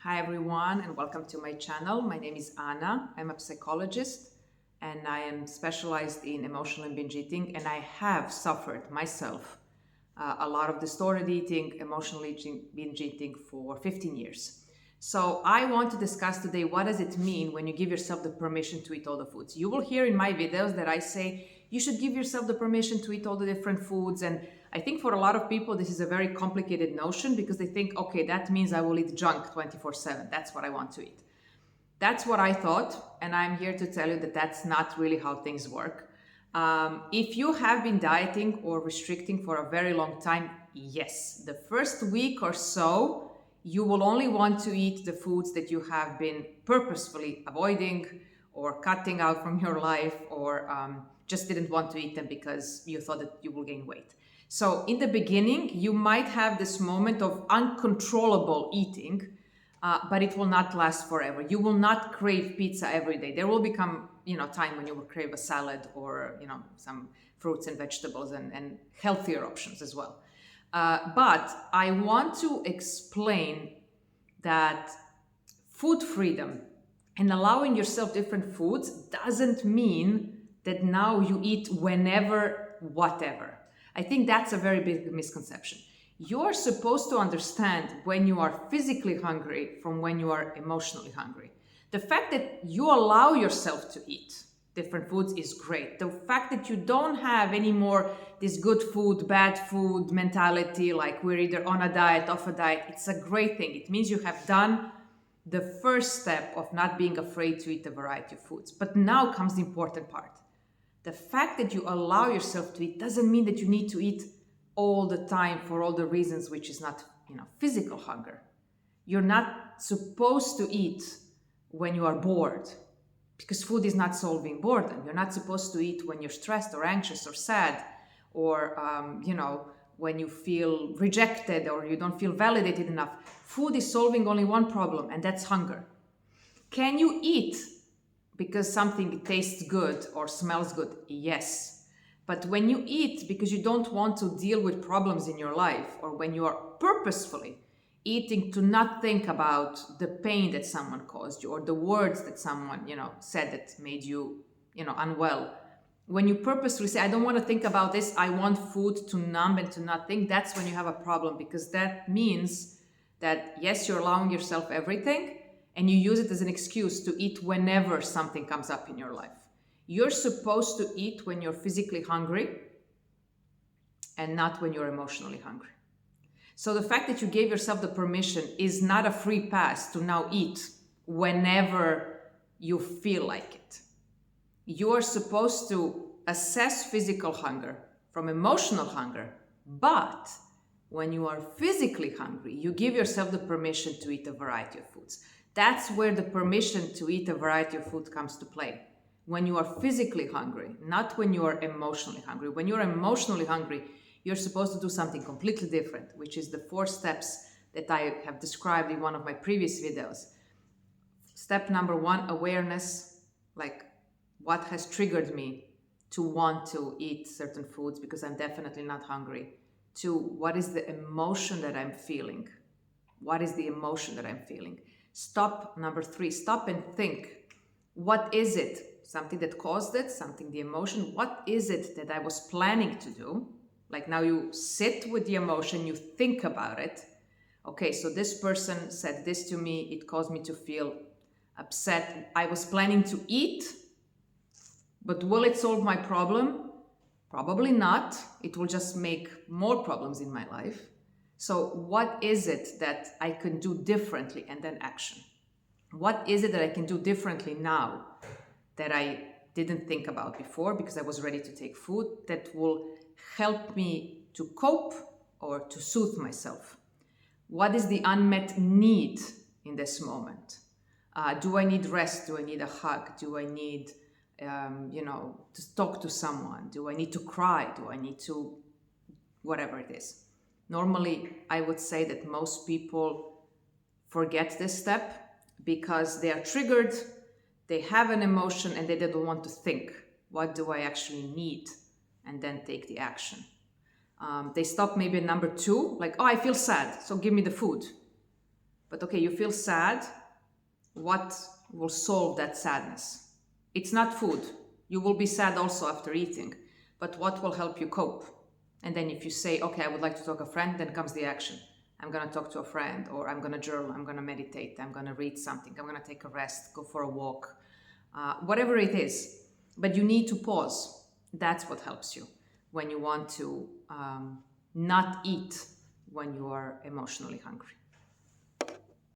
Hi everyone and welcome to my channel. My name is Anna. I'm a psychologist and I am specialized in emotional and binge eating, and I have suffered myself a lot of distorted eating, emotional eating, binge eating for 15 years. So I want to discuss today, what does it mean when you give yourself the permission to eat all the foods? You will hear in my videos that I say you should give yourself the permission to eat all the different foods, and I think for a lot of people this is a very complicated notion because they think, okay, that means I will eat junk 24/7. That's what I want to eat. That's what I thought, and I'm here to tell you that that's not really how things work. If you have been dieting or restricting for a very long time, yes, the first week or so, you will only want to eat the foods that you have been purposefully avoiding or cutting out from your life, or just didn't want to eat them because you thought that you will gain weight. So in the beginning, you might have this moment of uncontrollable eating, but it will not last forever. You will not crave pizza every day. There will become, time when you will crave a salad or, some fruits and vegetables and healthier options as well. But I want to explain that food freedom and allowing yourself different foods doesn't mean that now you eat whenever, whatever. I think that's a very big misconception. You're supposed to understand when you are physically hungry from when you are emotionally hungry. The fact that you allow yourself to eat different foods is great. The fact that you don't have anymore this good food, bad food mentality, like we're either on a diet, off a diet, it's a great thing. It means you have done the first step of not being afraid to eat a variety of foods. But now comes the important part. The fact that you allow yourself to eat doesn't mean that you need to eat all the time for all the reasons, which is not, physical hunger. You're not supposed to eat when you are bored, because food is not solving boredom. You're not supposed to eat when you're stressed or anxious or sad, or, when you feel rejected or you don't feel validated enough. Food is solving only one problem, and that's hunger. Can you eat because something tastes good or smells good? Yes. But when you eat because you don't want to deal with problems in your life, or when you are purposefully eating to not think about the pain that someone caused you or the words that someone, said that made you, unwell. When you purposefully say, I don't want to think about this, I want food to numb and to not think, that's when you have a problem, because that means that, yes, you're allowing yourself everything, and you use it as an excuse to eat whenever something comes up in your life. You're supposed to eat when you're physically hungry and not when you're emotionally hungry. So the fact that you gave yourself the permission is not a free pass to now eat whenever you feel like it. You are supposed to assess physical hunger from emotional hunger, but when you are physically hungry, you give yourself the permission to eat a variety of foods. That's where the permission to eat a variety of food comes to play. When you are physically hungry, not when you are emotionally hungry. When you're emotionally hungry, you're supposed to do something completely different, which is the 4 steps that I have described in one of my previous videos. Step number 1, awareness, like what has triggered me to want to eat certain foods because I'm definitely not hungry. 2, what is the emotion that I'm feeling? What is the emotion that I'm feeling? Number 3, stop and think. What is it? Something that caused it, something, the emotion. What is it that I was planning to do? Like now you sit with the emotion, you think about it. Okay, so this person said this to me, it caused me to feel upset. I was planning to eat, but will it solve my problem? Probably not. It will just make more problems in my life. So what is it that I can do differently? And then action. What is it that I can do differently now that I didn't think about before because I was ready to take food, that will help me to cope or to soothe myself? What is the unmet need in this moment? Do I need rest? Do I need a hug? Do I need, to talk to someone? Do I need to cry? Do I need to, whatever it is? Normally, I would say that most people forget this step because they are triggered, they have an emotion, and they don't want to think, what do I actually need? And then take the action. They stop maybe at number 2, like, oh, I feel sad, so give me the food. But okay, you feel sad. What will solve that sadness? It's not food. You will be sad also after eating, but what will help you cope? And then if you say, okay, I would like to talk to a friend, then comes the action. I'm going to talk to a friend, or I'm going to journal, I'm going to meditate, I'm going to read something, I'm going to take a rest, go for a walk, whatever it is. But you need to pause. That's what helps you when you want to not eat when you are emotionally hungry.